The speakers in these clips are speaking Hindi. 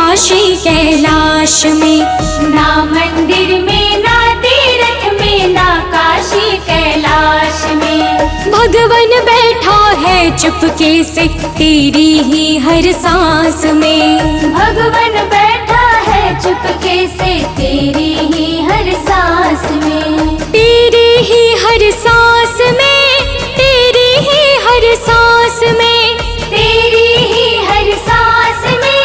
काशी कैलाश में। ना मंदिर में ना तीर्थ में ना काशी कैलाश में। भगवन बैठा है चुपके से तेरी ही हर सांस में। भगवन बैठा है चुपके से तेरी ही हर सांस में। तेरी ही हर सांस में, तेरी ही हर सांस में, तेरी ही हर सांस में,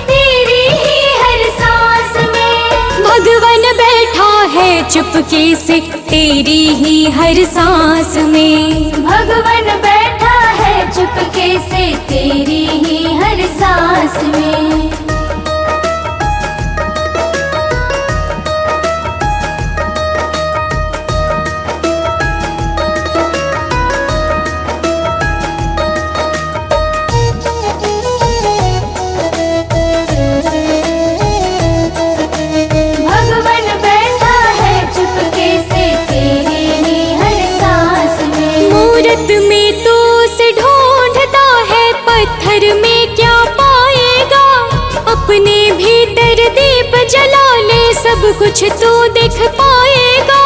तेरी ही हर सांस में। भगवन बैठा है चुपके से तेरी ही हर सांस में। भगवन बैठा है चुपके से तेरी ही हर सांस में। भगवन बैठा है चुपके से तेरी ही हर सांस में। मूरत में तो उसे ढूंढता है, पत्थर में क्या पाएगा। अपने भीतर दीप जला ले, सब कुछ तो दिख पाएगा।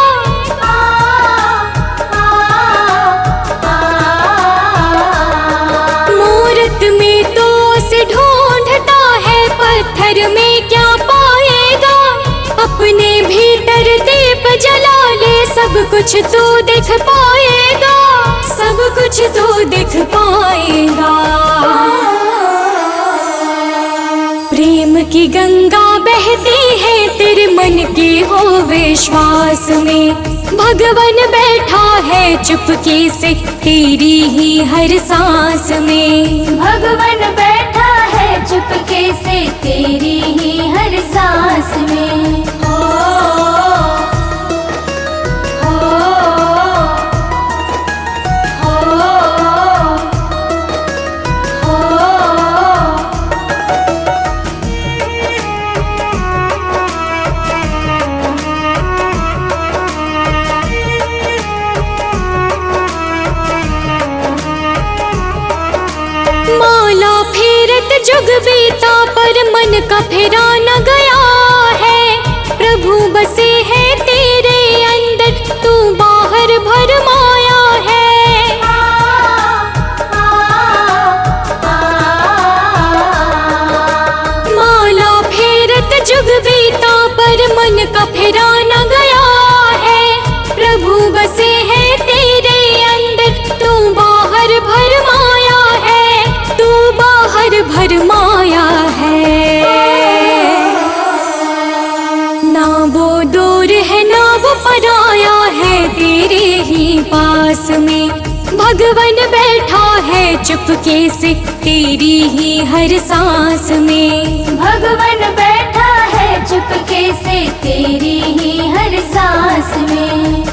मूरत में तो उसे ढूंढता है, पत्थर में क्या पाएगा। अपने भीतर दीप जला ले, सब कुछ तो दिख पाएगा, सब कुछ तो दिख पाएगा। प्रेम की गंगा बहती है तेरे मन के हो विश्वास में। भगवन बैठा है चुपके से तेरी ही हर सांस में। भगवन बैठा है चुपके से तेरी ही हर सांस में। हो हो हो हो। माला फेरत जुग बीता पर मन का फेरा न गया है। प्रभु बसे है तेरे अंदर, तू बाहर भरमाया है। माला फेरत जुग बीता पर मन का फेरा न गया है। प्रभु बसे है तेरे अंदर, तू बाहर भरमाया है, तू बाहर भरमाया है। ना वो दूर है ना वो पराया है, तेरे ही पास में। भगवन बैठा है चुपके से तेरी ही हर सांस में। भगवन बैठा है चुपके से तेरी ही हर सांस में।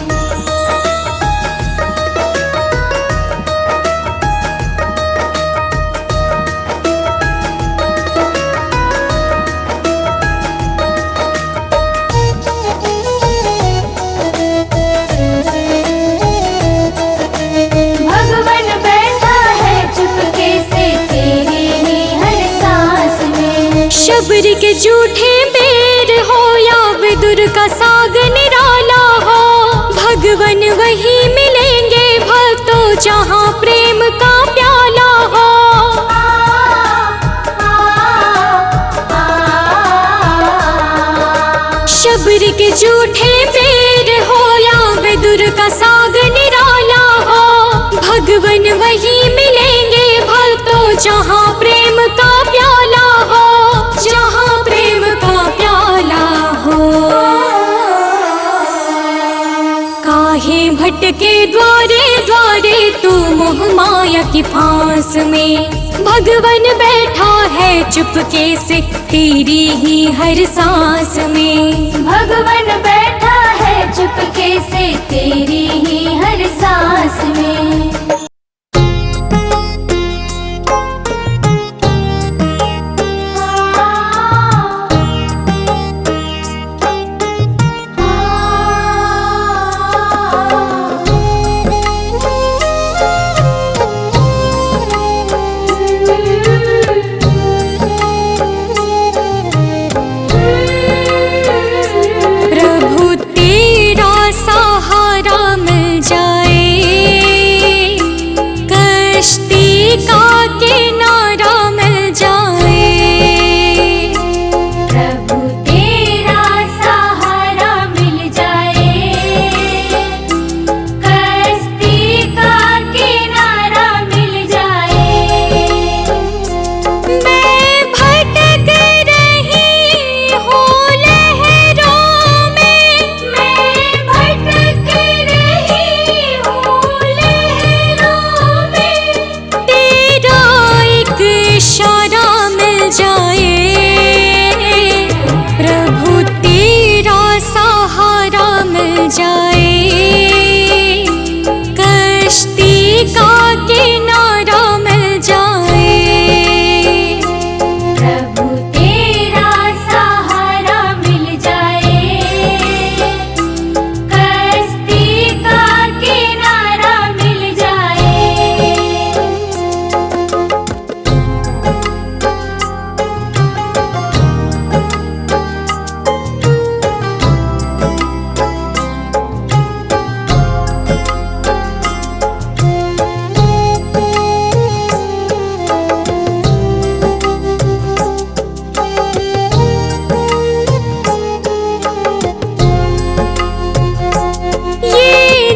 भगवन बैठा है चुपके से तेरी ही हर सांस में। शबरी के झूठे बेर हो या विदुर का साग निराला हो। भगवन वही मिलेंगे भक्तों जहाँ प्रेम का प्याला हो। शबरी के झूठे बेर हो या विदुर का साग निराला हो। भगवन वही मिलेंगे भक्तों जहाँ प्रेम का प्याला हो, जहाँ प्रेम का प्याला हो। काहे भटके द्वारे द्वारे तू मोह माया की फांस में। भगवन बैठा है चुपके से तेरी ही हर सांस में। भगवन बैठा है चुपके से तेरी ही हर सांस में।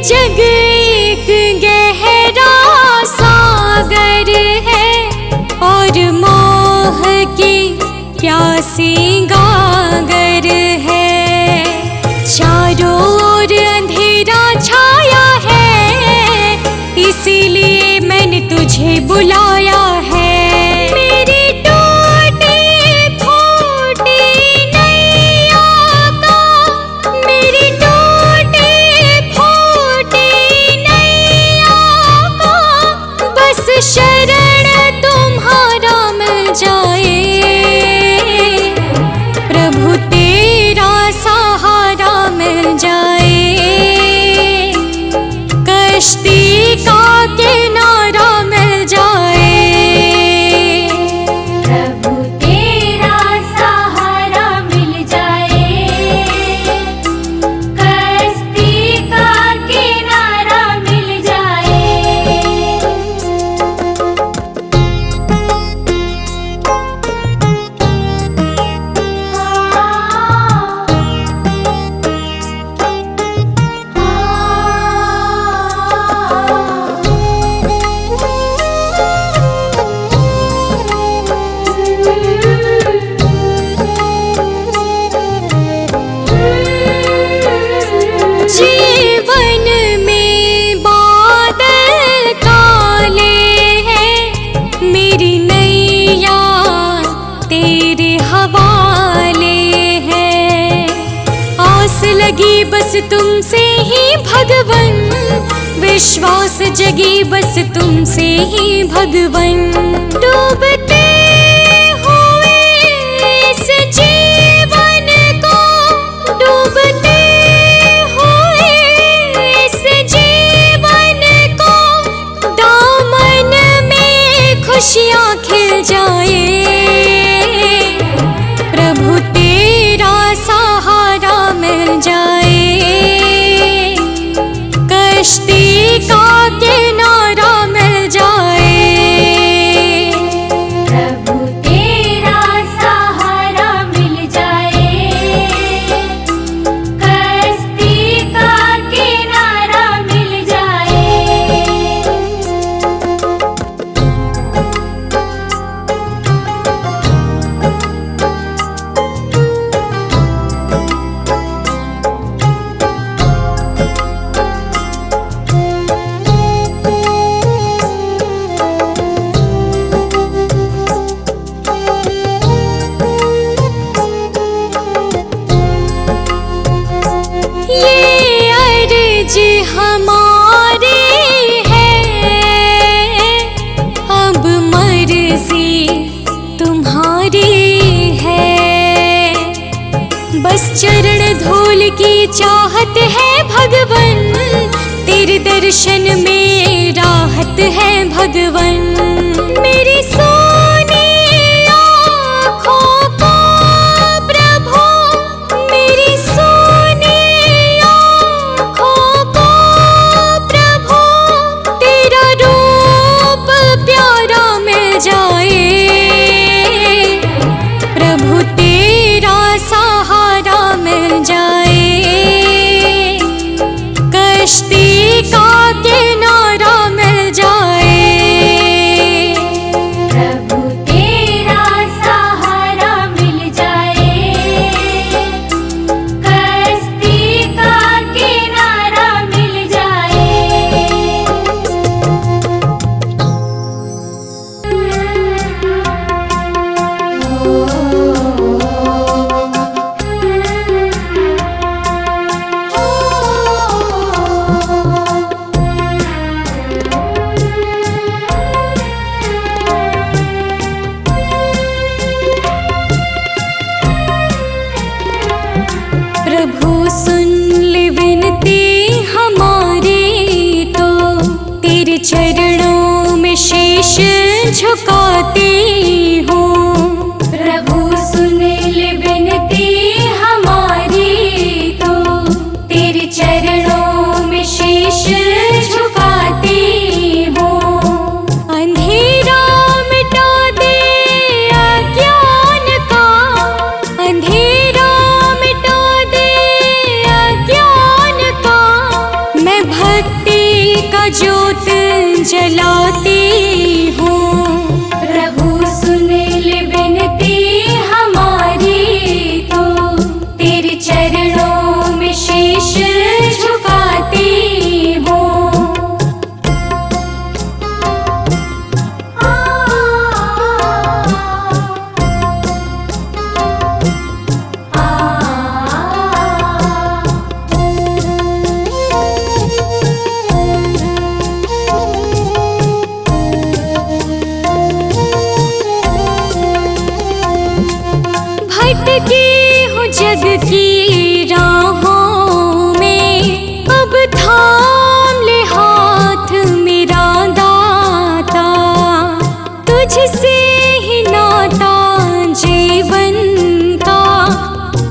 जग एक गहरा सागर है और मोह की प्यासी गागर है। चारों ओर अंधेरा छाया है, इसीलिए मैंने तुझे बुलाया है। मेरी टूटी फूटी नैया का, मेरी टूटी फूटी नैया का, बस शरण तुम्हारा मिल जाए। प्रभु तेरा सहारा मिल जाए, कश्ती का किनारा मिल जाए। प्रभु तेरा सहारा मिल जाए, कश्ती का किनारा मिल जाए। जीवन में बादल काले हैं, मेरी नैया तेरे हवाले है। आस लगी बस तुमसे ही भगवन, विश्वास जगी बस तुमसे ही भगवन। डूबते हुए इस जीवन को, डूबते हुए इस जीवन को, दामन में खुशियाँ खिल जाए। प्रभु तेरा सहारा मिल जाए, कश्ती का किनारा मिल जाए। प्रभु तेरा सहारा मिल जाए, कश्ती का किनारा मिल जाए। ये अर्ज हमारी है, अब मर्जी तुम्हारी है। बस चरण धूल की चाहत है भगवन, तेरे दर्शन में राहत है भगवन। मेरी सोनी आँखों को प्रभु, मेरी सोनी आँखों को प्रभु, तेरा रूप प्यारा मिल जाए। प्रभु तेरा सहारा मिल जाए, कश्ती का किनारा मिल जाए। प्रभु तेरा सहारा मिल जाए, कश्ती का किनारा मिल जाए। प्रभु सुन ले विनती हमारी, तो तेरे चरणों में शीश झुकाती हूँ। प्रभु सुन ले विनती हमारी, तो तेरे चरणों में शीश झुकाती हूँ। अंधेरा मिटा दे अज्ञान का, अंधेरा मिटा दे अज्ञान का। मैं भक्ति जलाती हूँ। प्रभु सुन ले विनती हमारी, तो तेरे चरणों में शीश झुकाती हूँ। भटकी हूँ जग की राहों में, अब थाम ले हाथ मेरा दाता। तुझसे ही नाता जीवन का,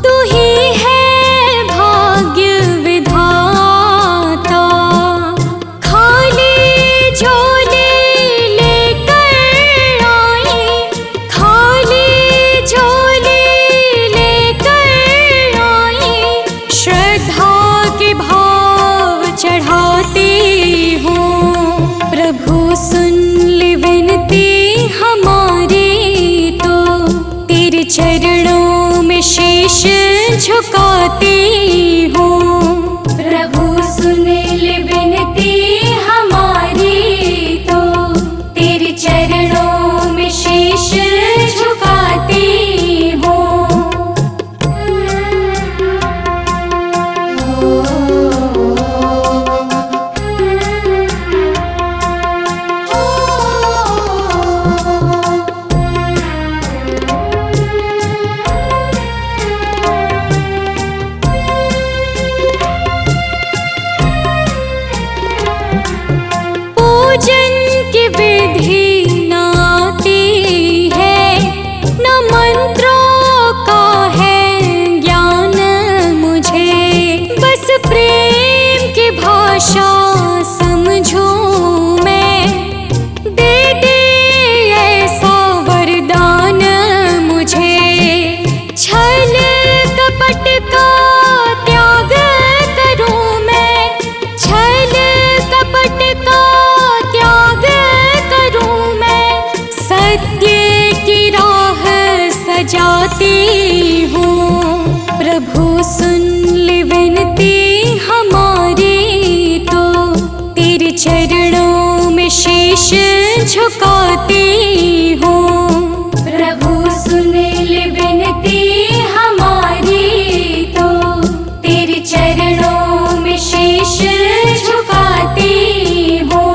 तू ही है भाग्य विधाता। खाली झोले लेकर आई, खाली झोले लेकर आई, श्रद्धा के भाव चढ़ाती हूँ। प्रभु सुन ले विनती हमारी, तो तेरे चरणों में शीश झुकाती हूँ। प्रभु सुन ले विनती हमारी, तो तेरे चरणों में शीश झुकाती हूँ। पूजन की विधि न आती है, न मंत्रों का है ज्ञान मुझे। बस प्रेम की भाषा समझूं मैं, दे दे ऐसा वरदान मुझे। छल कपट का त्याग करूं मैं, छल कपट का त्याग करूं मैं। सत्य की राह सजाती हूँ। प्रभु सुन ले विनती हमारी, तो तेरे चरणों में शीश झुकाती हूँ। प्रभु सुन ले विनती हमारी, तो तेरे चरणों में शीश झुकाती हूँ।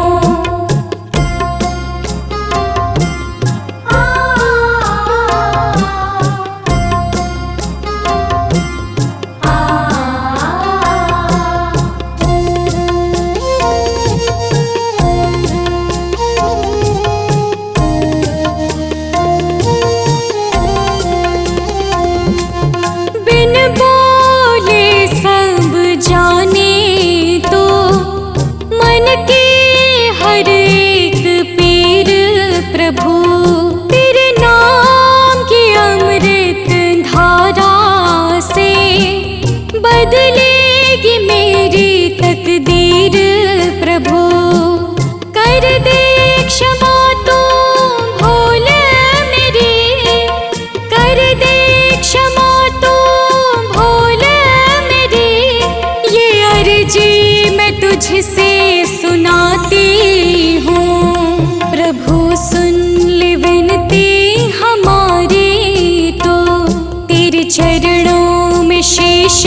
बिन बोले सब जाने, तो मन के हर एक पीर प्रभु तेरे नाम की अमृत धारा से बदलेगी मेरी तकदीर। प्रभु कर दे क्षमा तो भूल मेरी, कर दे क्षमा तो भूल मेरी। ये अर्जी मैं तुझसे सुनाती हूँ। प्रभु सुन ले विनती हमारी, तो तेरे चरणों में शीश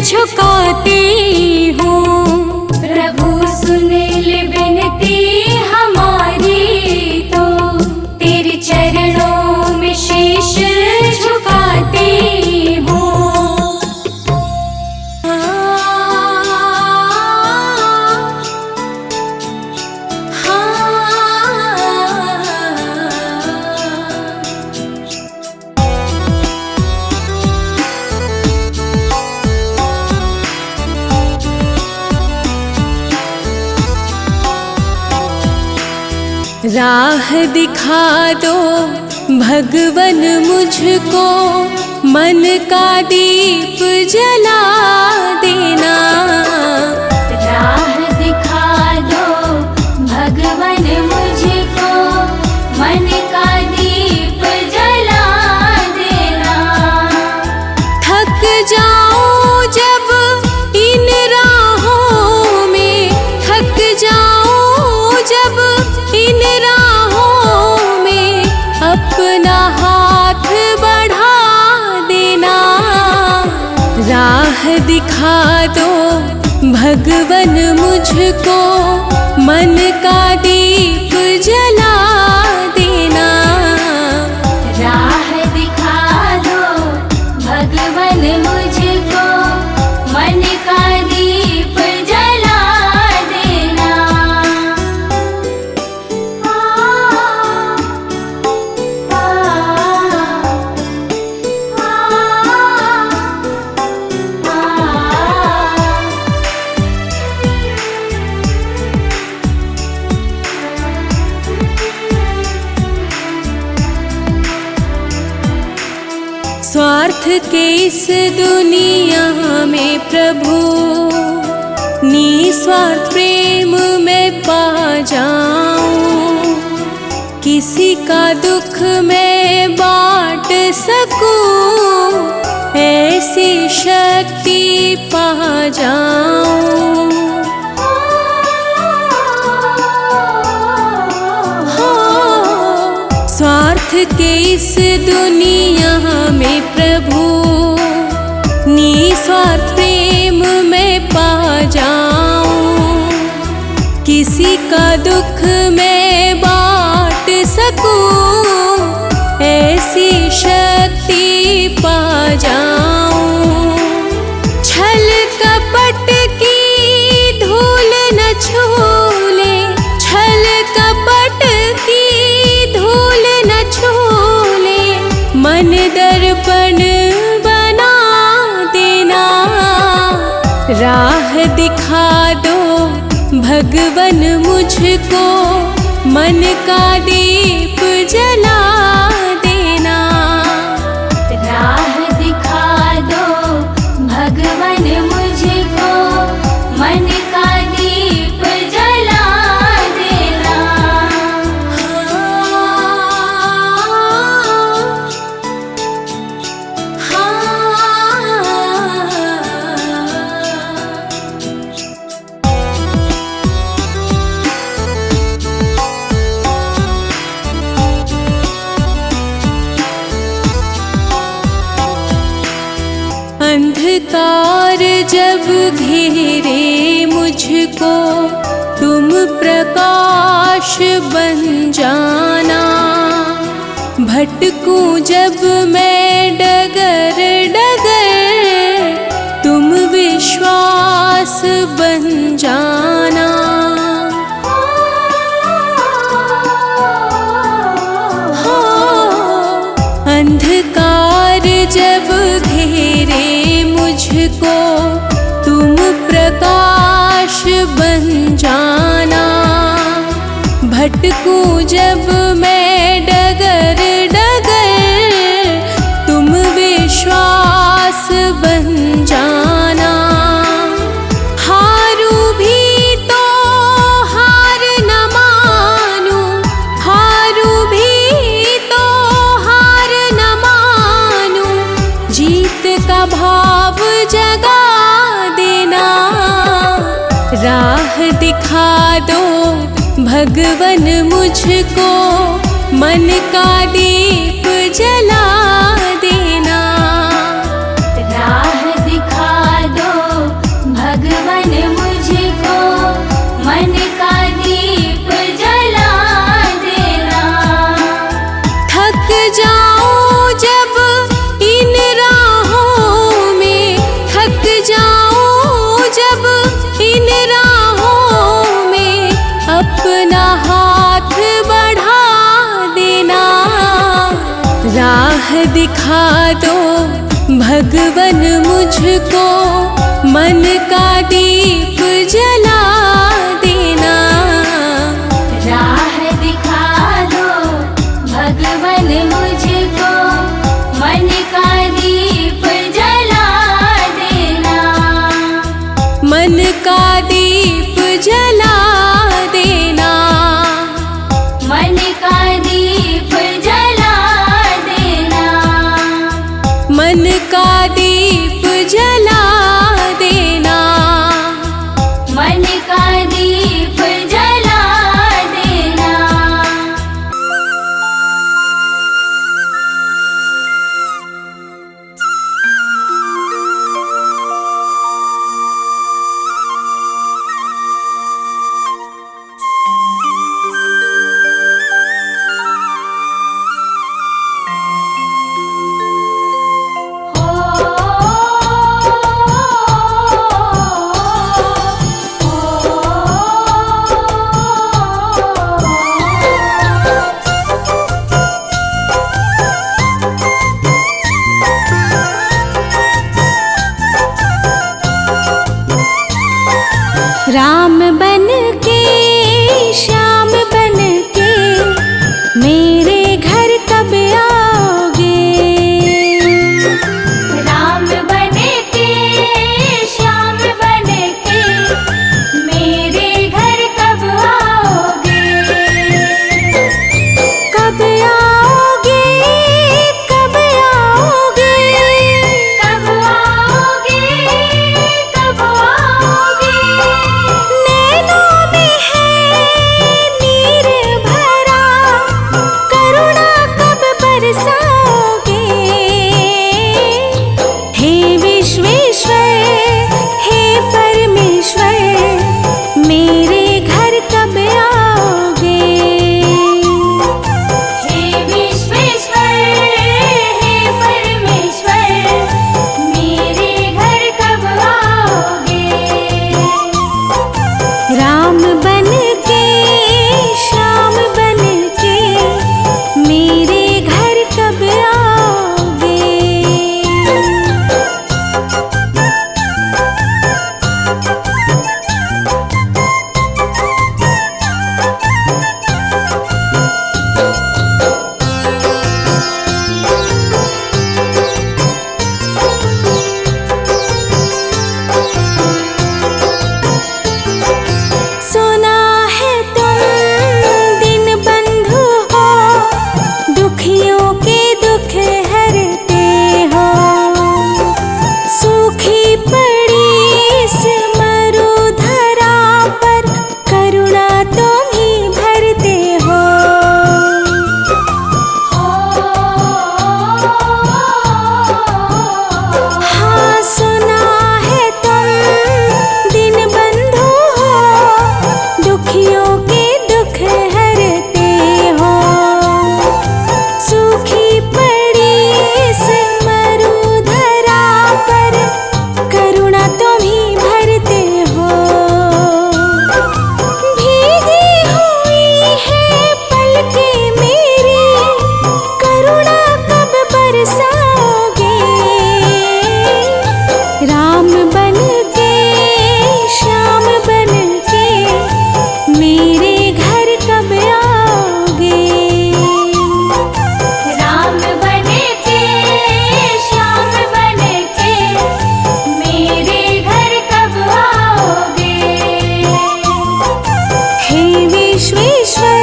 झुकाती हूँ। प्रभु सुन ले विनती हमारी, तो तेरे चरणों में शीश झुकाती हूँ। राह दिखा दो भगवन मुझको, मन का दीप जला देना। राह दिखा दो भगवन राह दिखा दो भगवन मुझको, मन का दीप जला देना। राह दिखा दो भगवन मुझको, मन का दीप जला देना। स्वार्थ के इस दुनिया में प्रभु, निस्वार्थ प्रेम में पा जाऊं। किसी का दुख मैं बांट सकूं, ऐसी शक्ति पा जाऊं। स्वार्थ के इस दुनिया में प्रभु, निस्वार्थ प्रेम में पा जाऊं। किसी का दुख मैं बांट सकूं, ऐसी शक्ति पा जाऊं। छल कपट की धूल न छूले, छल कपट की धूल न छूले, मन दर्पण बना देना। राह दिखा दो भगवन मुझको, मन का दीप जला देना। राह दिखा दो भगवन मुझको, मन का दीप जला देना। अंधकार जब घेरे मुझको, तुम प्रकाश बन जाना। भटकूं जब मैं डगर डगर, तुम विश्वास बन जाना। अंधकार जब घेरे मुझको, तुम प्रकाश बन जाना। भटकूं जब मैं डगर डगर, तुम विश्वास बन जाना। हारू भी तो हार न मानूं, हारू भी तो हार न मानूं। जीत का भाव जगा देना। राह दिखा दो भगवन मुझको, मन का दीप जला देना। राह दिखा दो भगवन मुझको, मन का दीप जला देना। थक जाऊं जब इन राहों में, थक जाऊं जब इन राहों में, अपना हाथ बढ़ा देना। राह दिखा दो भगवन मुझको, मन का दीप जला देना। राह दिखा दो भगवन मुझको, मन का दीप जला देना। मन का दीप जला देना। मन का दीप जला देना। मन का दीप जला देना। मन का दीप जला देना। बन के, श्याम बन के मेरे घर कब आओगे? राम बन के, श्याम बन के मेरे घर कब आओगे? हे विश्वेश्वर,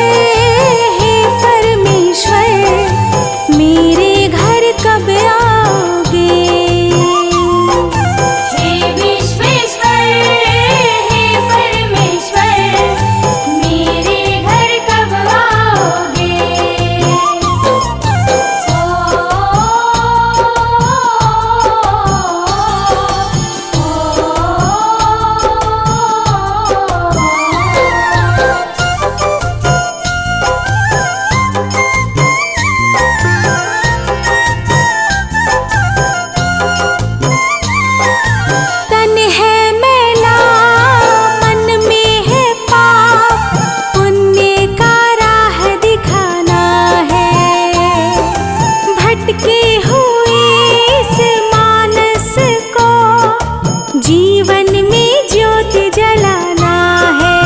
हे परमेश्वर मेरे घर कब आओगे? हे विश्वेश्वर, हे परमेश्वर मेरे घर कब आओगे? तन है मैला, मन में है पाप, पुण्य का राह दिखाना है। भटके हुए इस मानस को जीवन में ज्योति जलाना है।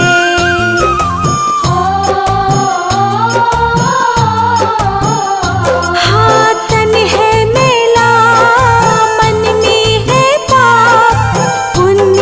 हाँ, तन है मैला, मन में है पाप, पुण्य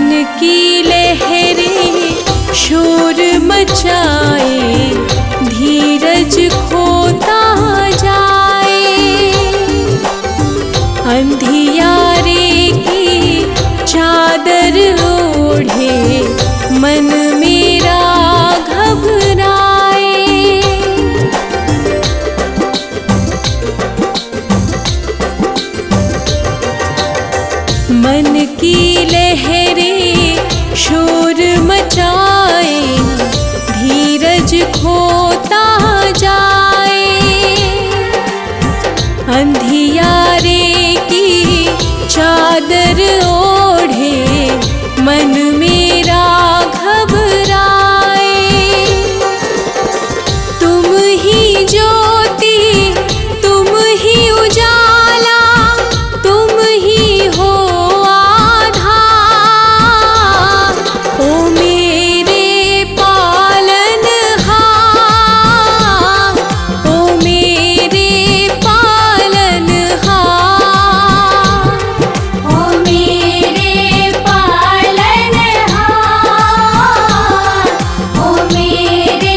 मन की लहरें शोर मचाए, धीरज खोता जाए। अंधियारे की चादर ओढ़े, मन मेरा घबराए। मन की लहरें शोर मचाए, धीरज खोता जाए। अंधियारे की चादर ओढ़े, मन मेरा घबराए। तुम ही ज्योति, तुम ही उजाला, तुम ही हो आधार। ओ मेरे पालनहार, ओ मेरे पालनहार। ओ मेरे पालनहार, ओ मेरे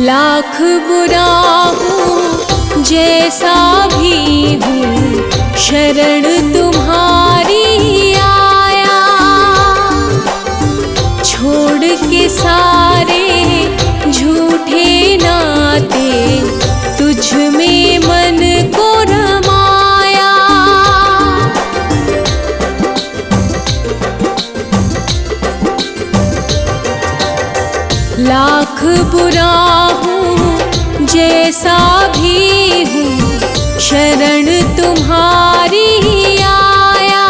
लाख बुरा हूँ जैसा भी हूँ, शरण तुम्हारी आया। छोड़ के सारे झूठे नाते, तुझ में मन को रमाया। लाख बुरा हूँ जैसा भी हूँ, शरण तुम्हारी आया।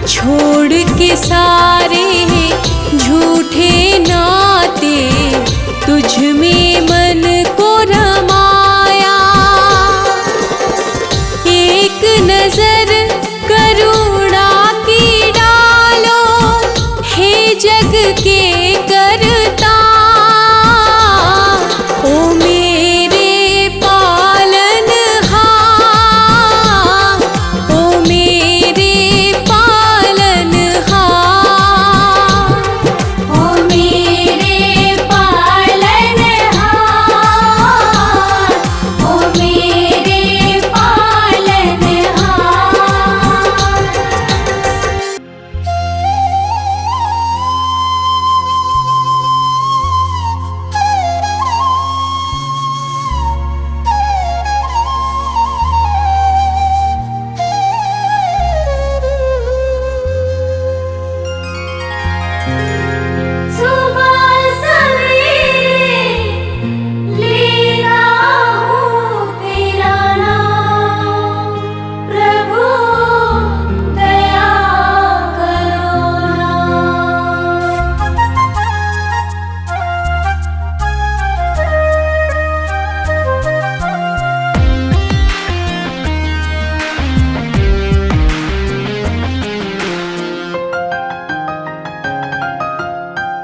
छोड़ के सारे झूठे नाते, तुझ में मन को रमाया। एक नजर करुणा की डालो, हे जग के करता। ओ मेरे पालनहार, ओ मेरे पालनहार। ओ मेरे पालनहार, ओ मेरे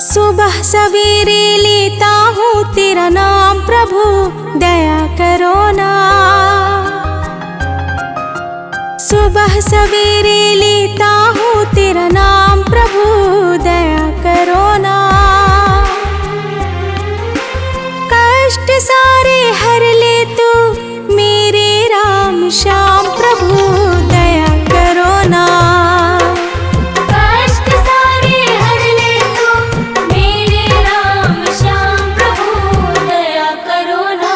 सुबह सवेरे लेता हूँ तेरा नाम प्रभु, दया करो ना। सुबह सवेरे लेता हूँ तेरा नाम प्रभु, दया करो ना। कष्ट सारे हर ले तू मेरे राम श्याम प्रभु, दया करो ना। कष्ट सारे हर ले तू मेरे राम श्याम प्रभु, दया करो ना।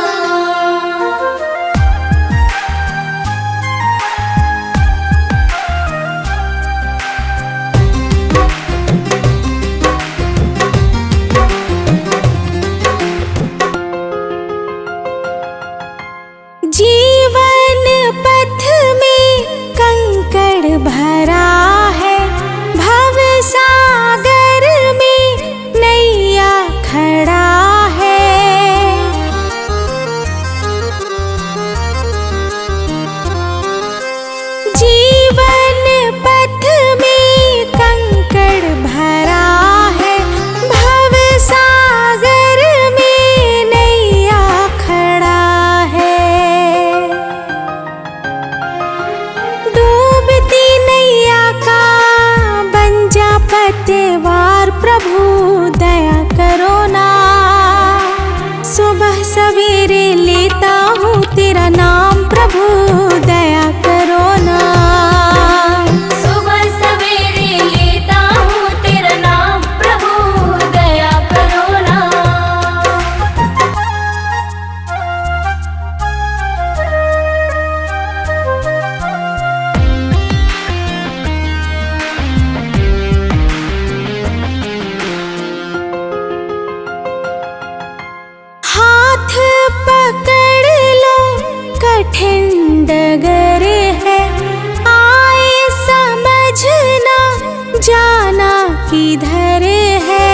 कठिन डगर है, आए समझना जाना किधर है।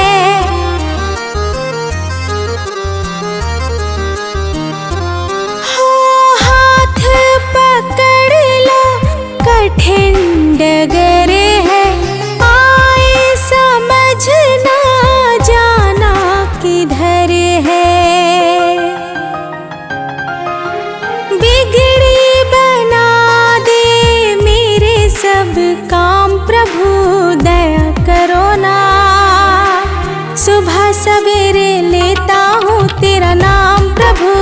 हो हाथ पकड़ लो कठिन डगर है, आए समझना जाना किधर है। बिगड़ी बना दे मेरे सब काम प्रभु दया करो ना। सुबह सवेरे लेता हूँ तेरा नाम प्रभु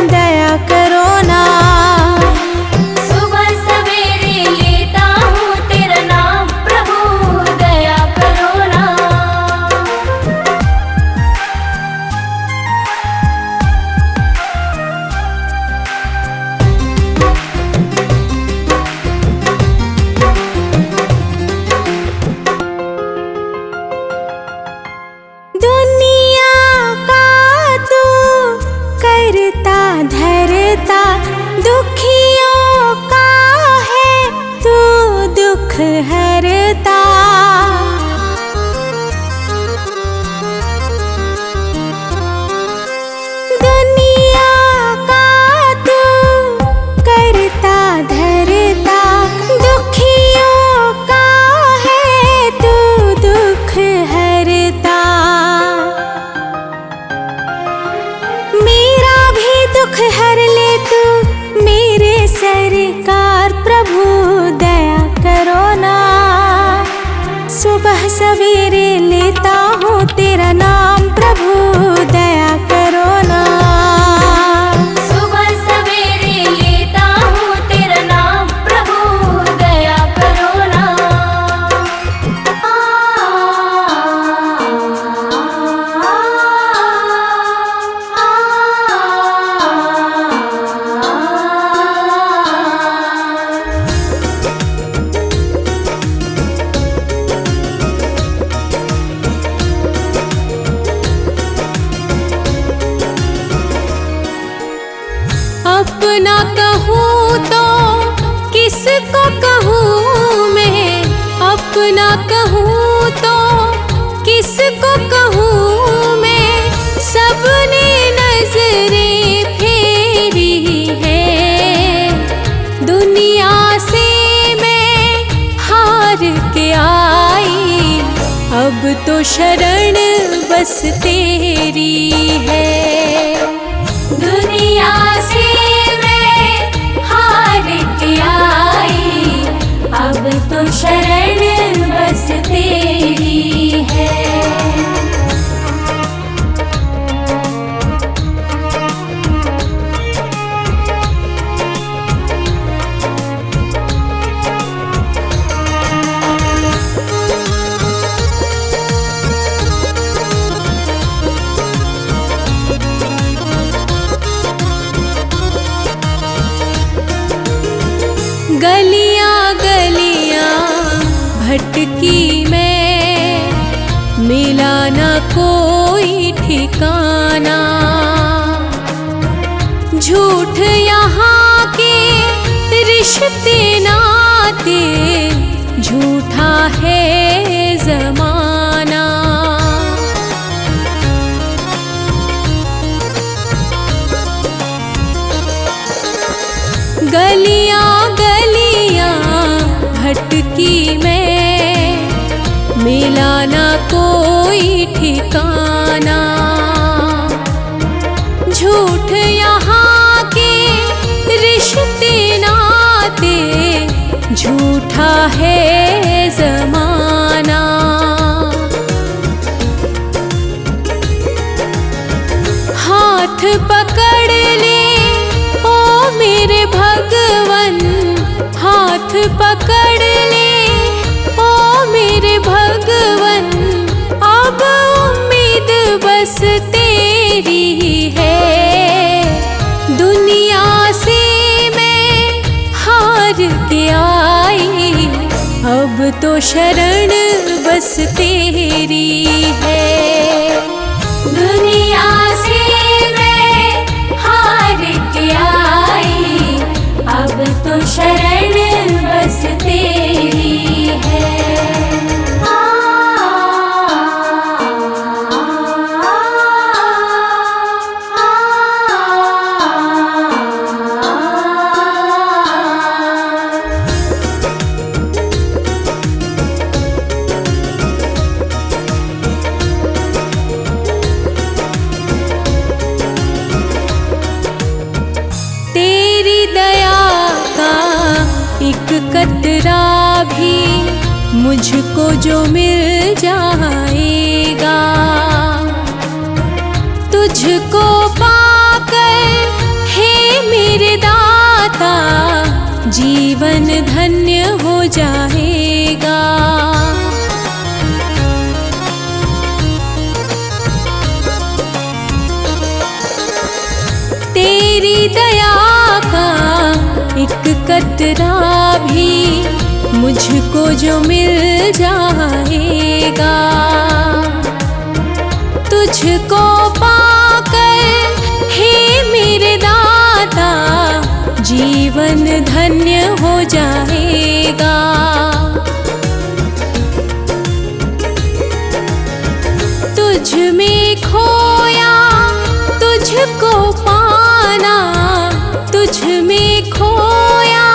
दया करो ना। सुबह सवेरे लेता हूँ तेरा नाम प्रभु दया करो ना। दुनिया का तू करता धरता, दुखियों का है तू दुख हरता। दुनिया का तू करता धरता, दुखियों का है तू दुख हरता। मेरा भी दुख हर ले तू मेरे सरकार प्रभु दया करो ना। सुबह सवेरे लेता हूँ तेरा नाम प्रभु दया करो ना। सुबह सवेरे लेता हूँ तेरा नाम प्रभु दया करो ना। अपना कहूँ तो किसको कहूँ मैं, अपना कहूँ तो किसको कहूँ मैं। सबने नजरें फेरी है, दुनिया से मैं हार के आई। अब तो शरण बस तेरी है। दुनिया से मैं हार के आई, अब तो शरण बस तेरी है। गलियां गलियां भटकी मैं, मिला ना कोई ठिकाना। झूठ यहाँ के रिश्ते नाते, झूठा है जमाना। गलियां गलियां भटकी मैं, मिला ना कोई ठिकाना। झूठ यहाँ के रिश्ते नाते, झूठा है जमाना। हाथ पकड़ ले ओ मेरे भगवन, हाथ पकड़ ले ओ मेरे भगवन। अब उम्मीद बस तेरी है, दुनिया से मैं हार के आई। अब तो शरण बस तेरी है। दुनिया से मैं हार के आई, कतरा भी मुझको जो मिल जाएगा, तुझको पाकर हे मेरे दाता जीवन धन्य हो जाएगा। तेरी दया का एक कतरा भी मुझको जो मिल जाएगा, तुझको पाकर हे मेरे दाता जीवन धन्य हो जाएगा। तुझ में खोया तुझको पाना, तुझ में खोया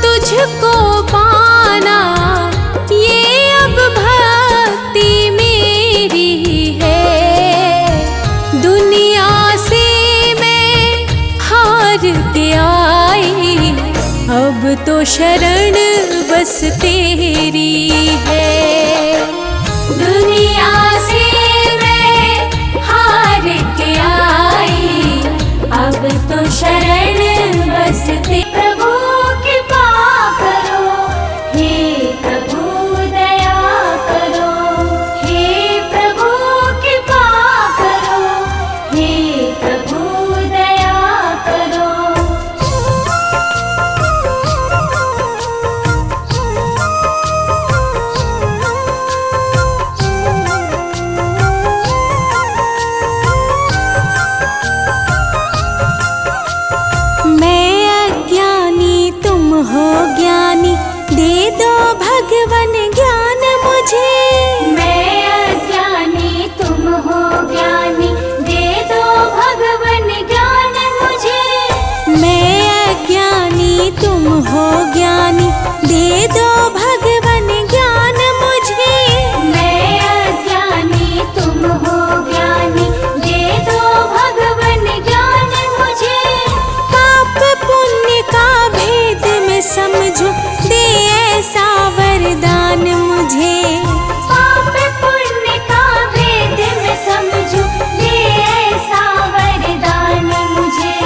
तुझको पाना, ये अब भक्ति मेरी है। दुनिया से मैं हार के आई, अब तो शरण बस तेरी है। दुनिया से मैं हार के आई, अब तो शरण बस तेरी। प्रभु कृपा करो, हे प्रभु दया करो, हे प्रभु कृपा करो, हे प्रभु दया करो। मैं अज्ञानी तुम हो ज्ञानी, दे दो भगवन ज्ञान मुझे। मैं अज्ञानी तुम हो ज्ञानी, दे दो भगवन ज्ञान मुझे। मैं अज्ञानी तुम हो ज्ञानी, दे दो भगवन ज्ञान मुझे। मैं अज्ञानी तुम हो ज्ञानी, दे दो भगवन ज्ञान मुझे। पाप पुण्य का भेद मैं समझूं, दे ऐसा वरदान मुझे। पाप पुण्य का भेद मैं समझूं, दे ऐसा वरदान मुझे।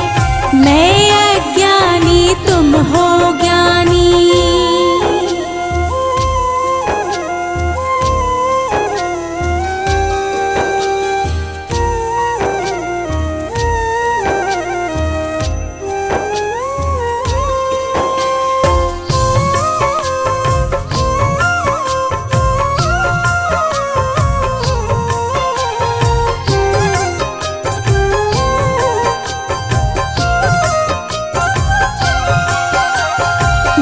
मैं अज्ञानी तुम हो ज्ञानी।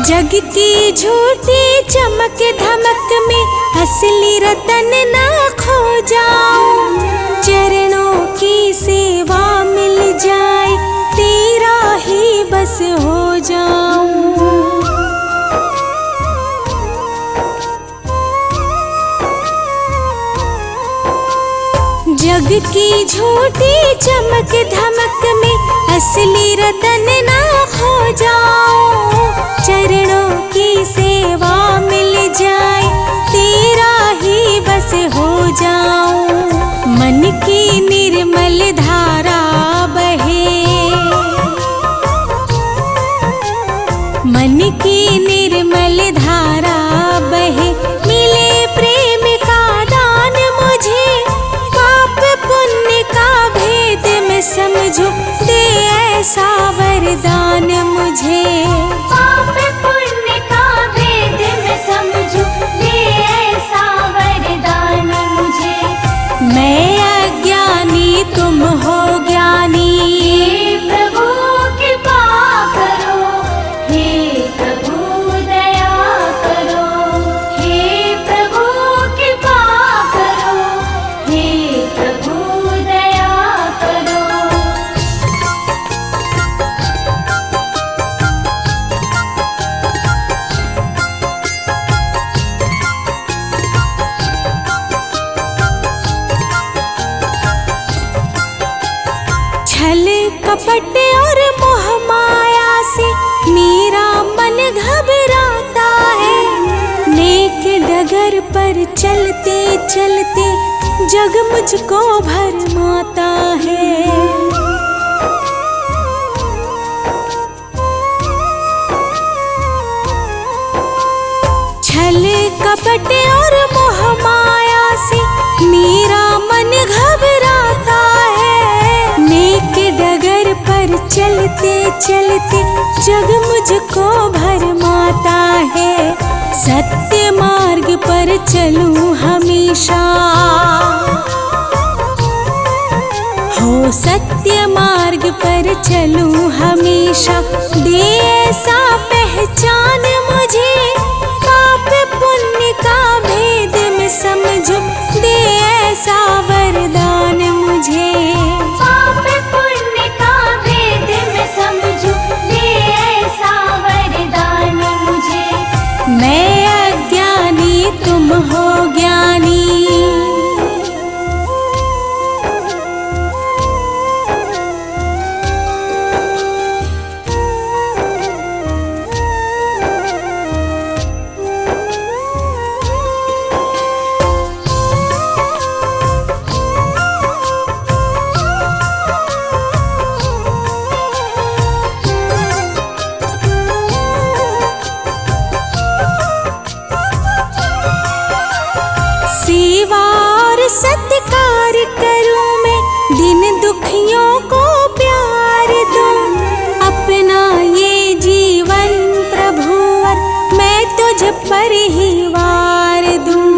जग की झूठी चमक धमक में असली रतन ना खो जाऊं। चरणों की सेवा मिल जाए, तेरा ही बस हो जाऊं। जग की झूठी चमक धमक में असली रतन ना खो जाऊं। चरणों की सेवा मिल जाए, तेरा ही बस हो जाऊं। मन की निर्मल धारा बहे, मन की निर्मल धारा बहे, मिले प्रेम का दान मुझे। पाप पुण्य का भेद मैं समझूं, दे ऐसा वरदान मुझे। पाप पुण्य का भेद मैं समझूं, दे ऐसा वरदान मुझे। मैं अज्ञानी तुम हो ज्ञानी। हे प्रभु कृपा करो, हे प्रभु दया करो, हे प्रभु कृपा करो, हे प्रभु दया करो। छल कपट और मोह माया से मेरा मन घबरा डगर पर चलते चलते जग मुझको भरमाता है। छल कपट और मोह माया से मेरा मन घबराता है। नेक डगर पर चलते चलते जग मुझको भरमाता है। सत्य मार्ग पर चलूं हमेशा, हो सत्य मार्ग पर चलूं हमेशा। दे ऐसा पहचान मुझे, पाप पुण्य का भेद मैं समझूं। दे ऐसा वरदान मुझे, पाप पुण्य का भेद मैं समझूं। दे ऐसा वरदान मुझे। मैं अज्ञानी तुम हो ज्ञानी, सेवा और सत्कार करूं मैं, दिन दुखियों को प्यार दूं। अपना ये जीवन प्रभुवर मैं तुझ पर ही वार दूं।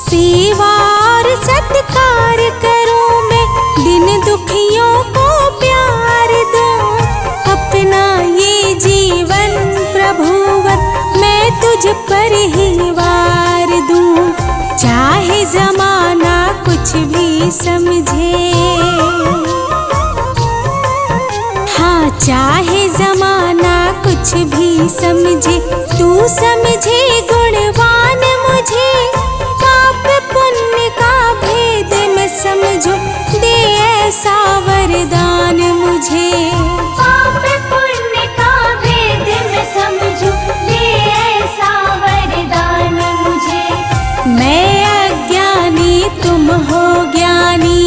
सेवा और सत्कार करूं मैं, दिन दुखियों को प्यार दूं। अपना ये जीवन प्रभुवर मैं तुझ पर ही वार दूं। चाहे जमाना कुछ भी समझे, हाँ चाहे जमाना कुछ भी समझे, तू समझे गुणवान मुझे। पाप पुण्य का भेद मैं समझूं। दे ऐसा वरदान मुझे, पाप पुण्य का भेद मैं समझूं। दे ऐसा वरदान मुझे। मैं अज्ञानी तुम हो ज्ञानी।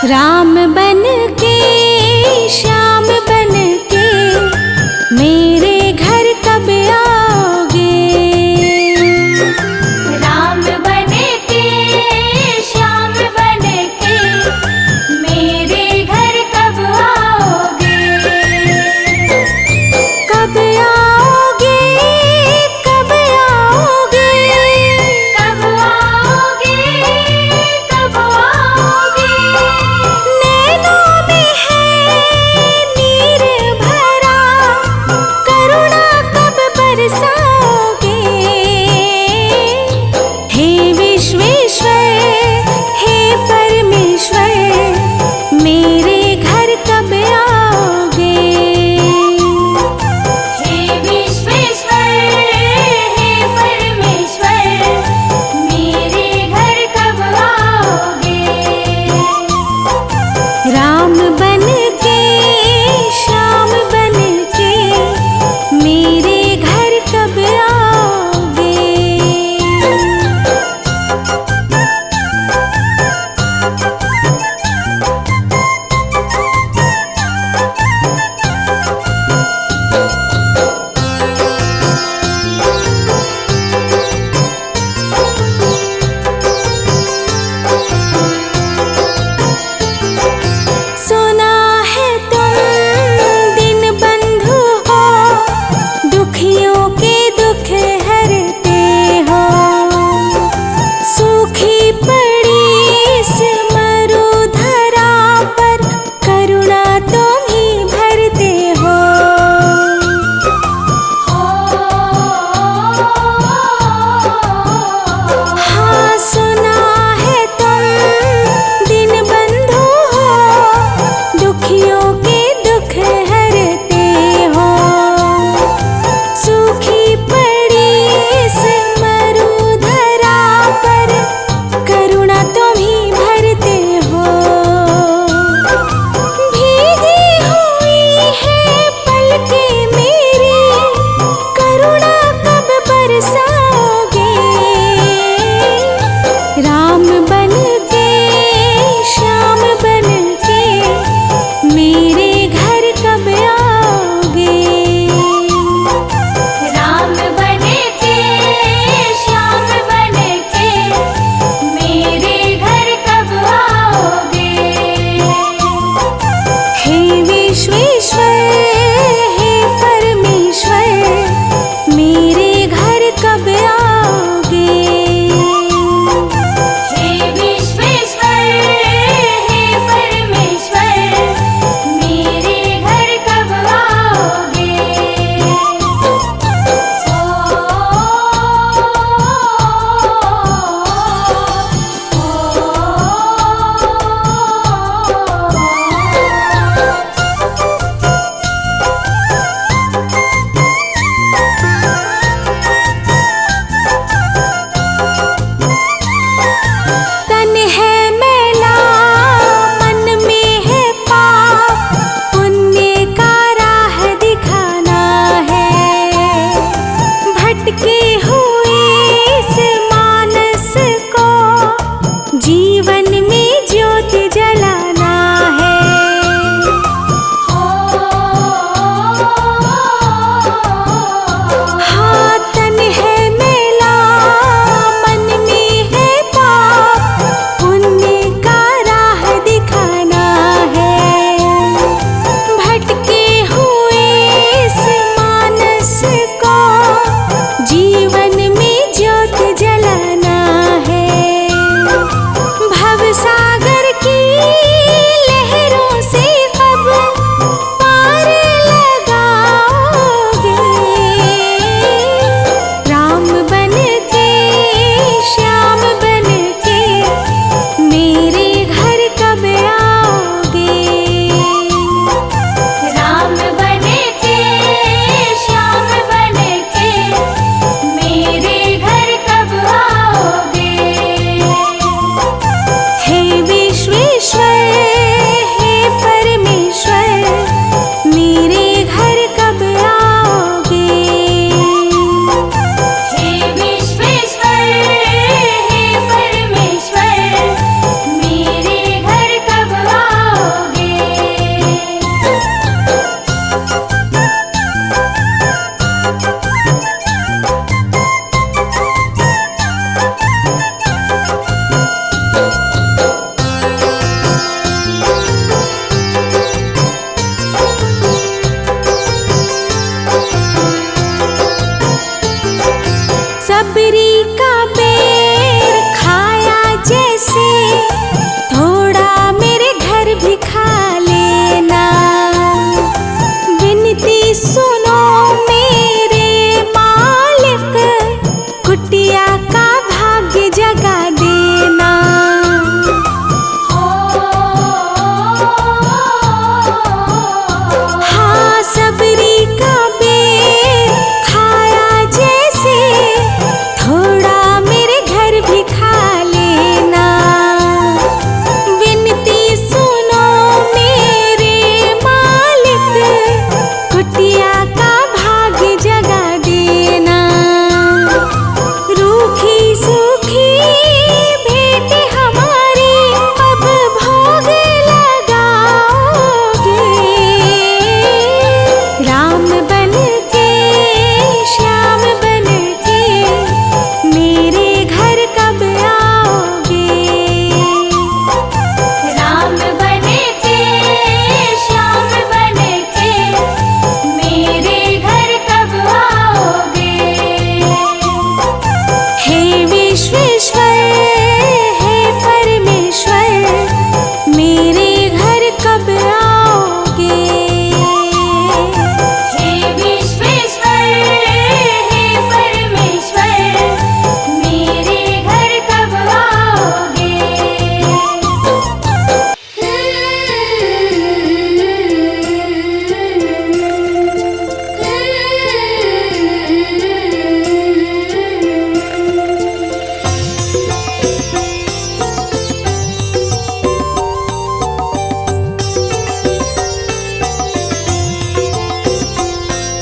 राम बन के श्याम बन के मेरे घर कब आओगे। राम बन के श्याम बन के मेरे घर कब आओगे। कब आओगे, कब आओगे, कब आओगे, कब आओगे। नैनों में है नीर भरा, करुणा कब बरसाओगे। हे विश्वेश्वर, हे परमेश्वर, मेरे घर कब आओगे। हे विश्वेश्वर, हे परमेश्वर, मेरे घर कब आओगे। राम बन के श्याम बन के मेरे घर कब आओगे।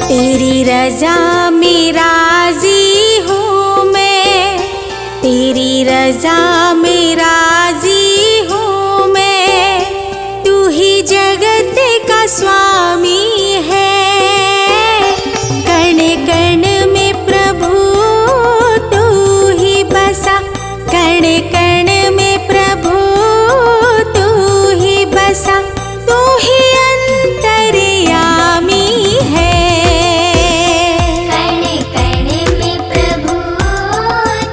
तेरी रजा में राजी हूँ मैं, तेरी रजा में राजी हूँ मैं, तू ही जगत का स्वामी है। कण कण में प्रभु तू ही बसा, कण कण में प्रभु तू ही बसा, तू ही अंतर्यामी है। कण कण में प्रभु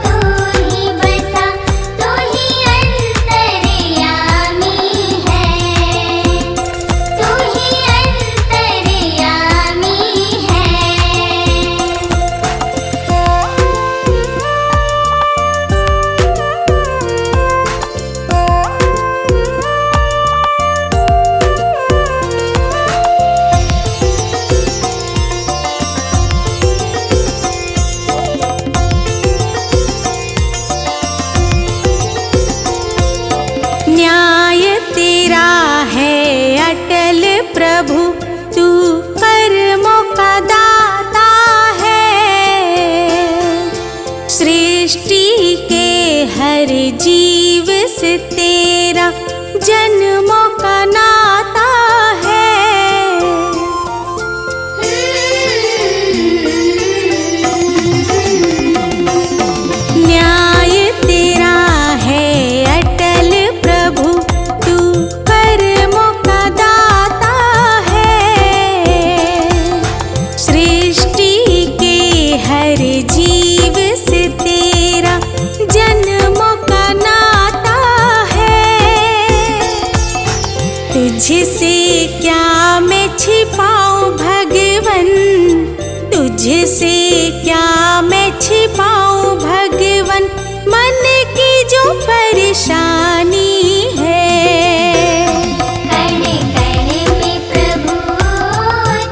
तू ही बसा, तू ही अंतर्यामी है, तू ही अंतर्यामी है। न्याय तेरा है अटल प्रभु, तू कर्मों का दाता है। सृष्टि के हर जीव से तेरा जन्मों का नाता है। न्याय तेरा है अटल प्रभु, तू कर्मों का दाता है। सृष्टि के हर जीव से तेरा जन्मों का नाता है। तुझसे क्या मैं छिपाऊं भगवन, तुझसे क्या मैं छिपाऊं भगवन, मन की जो परेशानी है। कण कण में प्रभु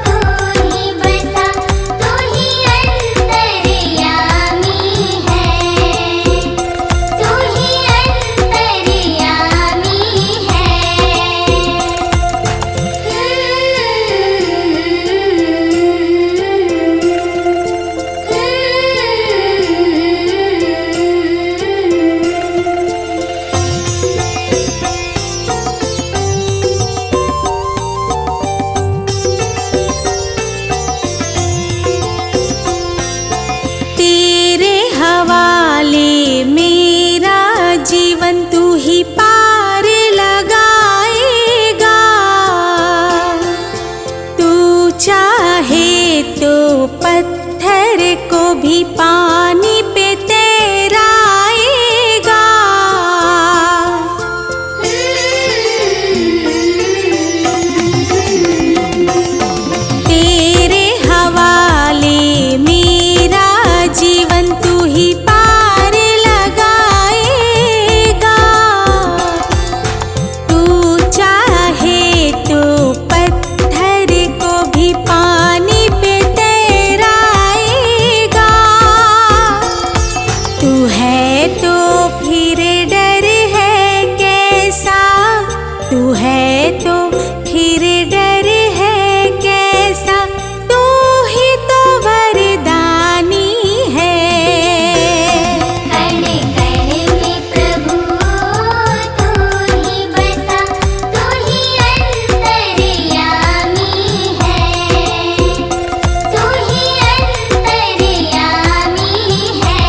तू ही बसा, तू ही अंतर्यामी है, तू ही अंतर्यामी है। तेरे हवाले मेरा जीवन तू ही पार लगाएगा। तू चाहे तो पत्थर को भी पानी पे तैराएगा। तेरे हवाले मेरा जीवन तू ही पार लगाएगा। तू चाहे तो पत्थर को भी पानी पे तैराएगा। तू है तो फिर डर है कैसा, तू है तो फिर डर है कैसा, तू ही तो वरदानी है। कण कण में प्रभु तू ही बसा, तू ही अंतर्यामी है, तू ही अंतर्यामी है।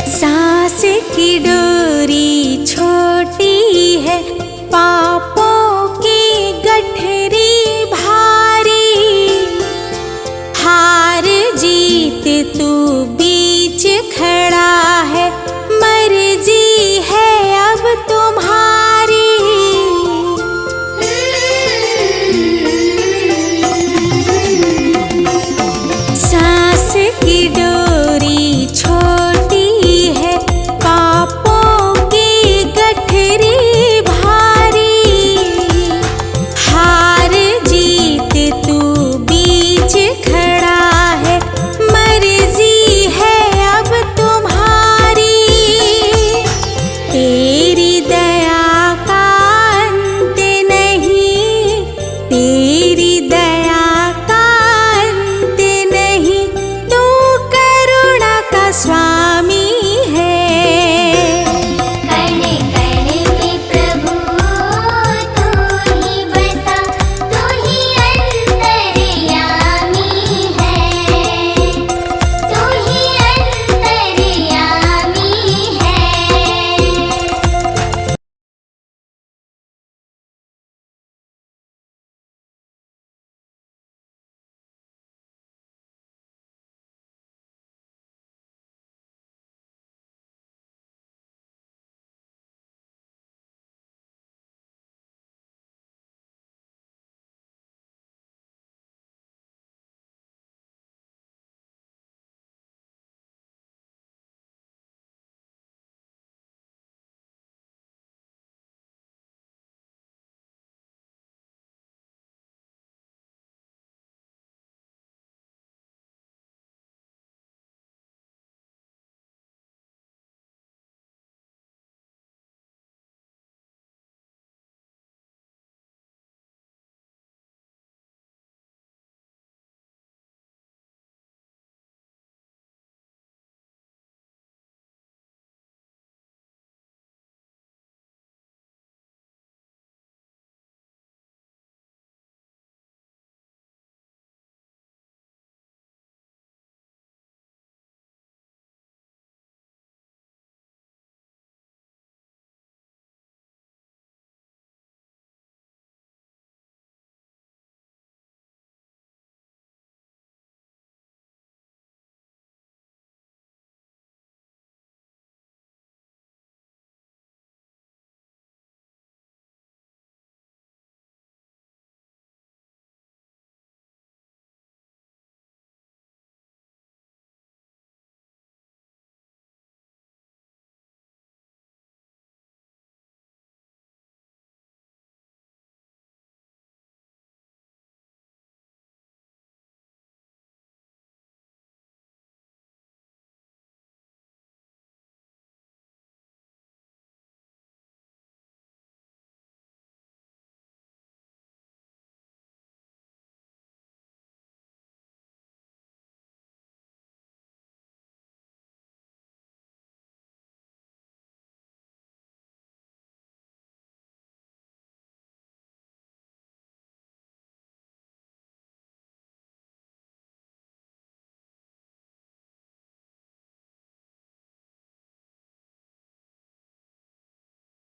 सांस की डोरी छोटी है, पाप